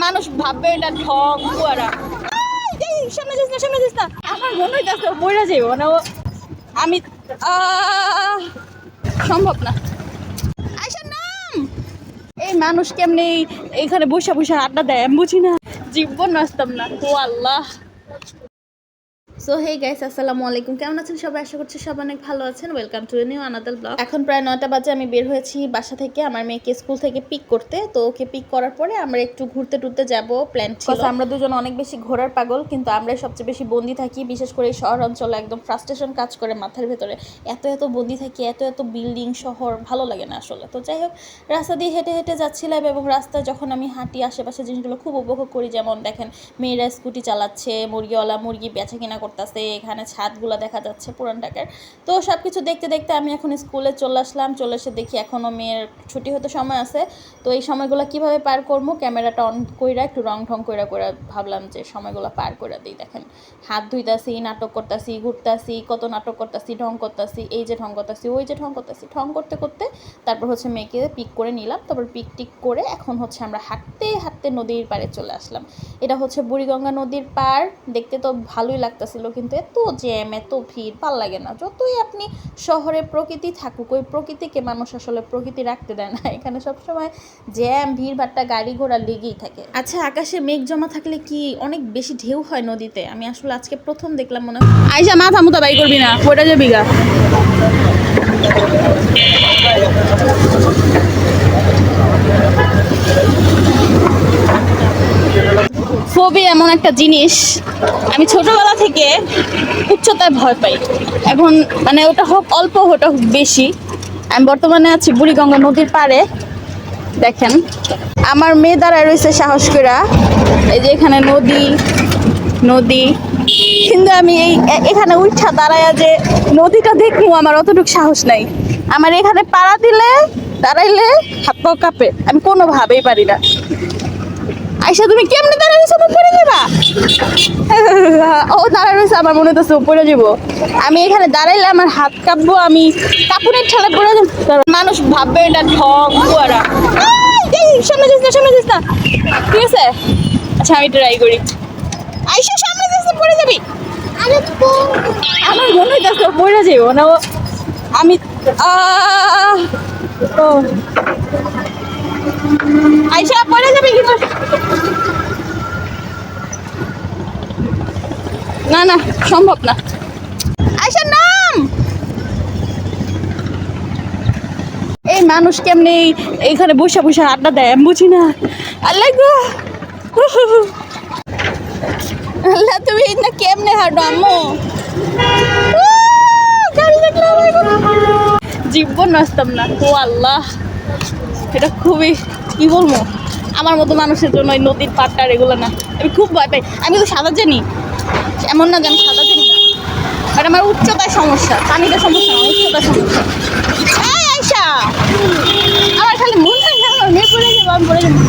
মানুষ ভাববে এটা ঠক কুয়ারা। সামনে যাস না, সামনে যাস না। আমার মনে হইতেছে পড়ে যাইব মানে আমি সম্ভব না। আইসার নাম এই মানুষ কেমনি এইখানে বসে বসে আড্ডা দেয় আমি বুঝি না, জীবন নাচতাম না। ও আল্লাহ। সো হে গাইস, আসসালামু আলাইকুম। কেমন আছেন সবাই? আশা করছি সব অনেক ভালো আছেন। Welcome to new another blog. এখন প্রায় 9টা বাজে। আমি বের হয়েছি বাসা থেকে আমার মেয়েকে স্কুল থেকে পিক করতে। তো ওকে পিক করার পরে আমরা একটু ঘুরতে টুরতে যাব প্ল্যান ছিল। আমরা দুজন অনেক বেশি ঘোরার পাগল, কিন্তু আমরা সবচেয়ে বেশি বন্দি থাকি, বিশেষ করে এই শহর অঞ্চলে একদম ফ্রাস্ট্রেশন কাজ করে মাথার ভেতরে। এত বন্দি থাকি, এত বিল্ডিং শহর, ভালো লাগে না আসলে। তো যাই হোক, রাস্তা দিয়ে হেঁটে হেঁটে যাচ্ছিলাম এবং রাস্তায় যখন আমি হাঁটি আশেপাশে জিনিসগুলো খুব উপভোগ করি। যেমন দেখেন, মেয়েরা স্কুটি চালাচ্ছে, মুরগিওয়ালা মুরগি বেচা কিনা করতেছে, এখানে ছাদগুলো দেখা যাচ্ছে পুরান ঢাকার। তো সব কিছু দেখতে দেখতে আমি এখন স্কুলে চলে আসলাম। চলে এসে দেখি এখনও মেয়ের ছুটি হতে সময় আছে। তো এই সময়গুলো কিভাবে পার করবো, ক্যামেরাটা অন কইরা একটু রং ঢং কইরা ভাবলাম যে সময়গুলো পার করে দিই। দেখেন, হাত ধুইতাছি, নাটক করতেছি, ঘুরতাছি, কত নাটক করতেছি, ঢং করতেছি, এই যে ঢং করতেছি, ওই যে ঢং করতেছি, ঢং করতে করতে তারপর হচ্ছে মেয়েকে পিক করে নিলাম। তারপর পিক টিক করে এখন হচ্ছে আমরা হাঁটতে হাঁটতে নদীর পাড়ে চলে আসলাম। এটা হচ্ছে বুড়িগঙ্গা নদীর পাড়। দেখতে তো ভালোই লাগতেছিল, কিন্তু এত জ্যাম, এত ভিড়, ভাল লাগে না। যতই আপনি শহরে প্রকৃতি থাকুক, ওই প্রকৃতিকে মানুষ আসলে প্রকৃতি রাখতে দেয় না। এখানে সবসময় জ্যাম, ভিড় ভাট্টা, গাড়ি ঘোড়া লেগেই থাকে। আচ্ছা, আকাশে মেঘ জমা থাকলে কি অনেক বেশি ঢেউ হয় নদীতে? আমি আসলে আজকে প্রথম দেখলাম মনে হয়। আইসা মাথা মুতা বাই করবি না, ওটা যে বিঘা ফোবি এমন একটা জিনিস, আমি ছোটবেলা থেকে উচ্চতায় ভয় পাই। এখন মানে ওটা হোক অল্প, ওটা হোক বেশি। আমি বর্তমানে আছি বুড়িগঙ্গা নদীর পাড়ে। দেখেন, আমার মেয়ে দাঁড়ায় রয়েছে সাহস করে। এই যে এখানে নদী, কিন্তু আমি এখানে উঠা দাঁড়ায় যে নদীটা দেখবো, আমার অতটুকু সাহস নাই। আমার এখানে পাড়া দিলে, দাঁড়াইলে হাত পা কাঁপে, আমি কোনোভাবেই পারি না। আইসা তুমি কেমনে দাঁড়ায় রয়েছো, পড়ে যাবা। ও দাঁড়ায় রয়েছে, আমার মনে হচ্ছে পড়ে যাবো। আমি এখানে দাঁড়াইলে আমার হাত কাঁপবো, আমি কাপুরের ঠেলে পড়ে যাবো। মানুষ ভাববে এটা ঠক কুয়ারা। সামনে যাস না, সামনে যাস না, ঠিক আছে? আচ্ছা, আমি ট্রাই করি। আইসা সামনে যাস না, পড়ে যাবি। আমার মনে হইতেছে পড়ে যাবো না, আমি আইসা পড়ে যাবি কিন্তু। না না, সম্ভব না। আইসার নাম এই মানুষ কেমনি এইখানে বসে বসে আড্ডা দেয় আমি বুঝি না। আল্লাহ গো, আল্লাহ, তুমি না কেমনে হাঁটো আম্মু? জীবন নাচতাম না। ও আল্লাহ, এটা খুবই কি বলবো, আমার মতো মানুষের জন্য এই নদীর পাড়টার এগুলো না। আমি খুব ভয় পাই। আমি তো সাঁতার জানি, এমন না যে আমি সাঁতার জানি না, বাট আমার উচ্চতায় সমস্যা, পানিতে সমস্যা না, উচ্চতায় সমস্যা। আয়সা, আমার খালি মন হয় মেয়ে পড়ে যাবো, আমি পড়ে যাবো।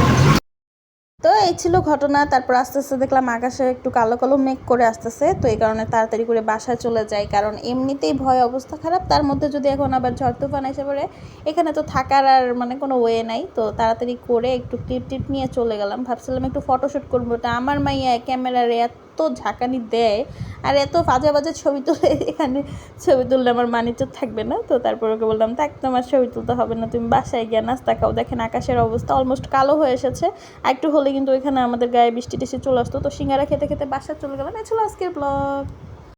তো এই ছিল ঘটনা। তারপর আস্তে আস্তে দেখলাম আকাশে একটু কালো কালো মেঘ করে আসতেছে। তো এই কারণে তাড়াতাড়ি করে বাসায় চলে যাই, কারণ এমনিতেই ভয়, অবস্থা খারাপ। তার মধ্যে যদি এখন আবার ঝড় তুফান এসে পড়ে, এখানে তো থাকার আর মানে কোনো ওয়ে নাই। তো তাড়াতাড়ি করে একটু ক্লিপ নিয়ে চলে গেলাম। ভাবছিলাম একটু ফটোশ্যুট করবো। তা আমার মাইয়া ক্যামেরার এত ঝাঁকানি দেয় আর এত বাজে বাজে ছবি তুলে, এখানে ছবি তুললে আমার মানিজ্য থাকবে না। তো তারপর ওকে বললাম, থাক, তোমার ছবি তুলতে হবে না, তুমি বাসায় গিয়ে নাস্তা খাও। দেখেন আকাশের অবস্থা অলমোস্ট কালো হয়ে এসেছে। একটু হলে কিন্তু এখানে আমাদের গায়ে বৃষ্টি টিষ্টি চলে আসতো। তো সিঙ্গারা খেতে খেতে বাসায় চলে গেলাম। এই ছিল আজকের ব্লগ।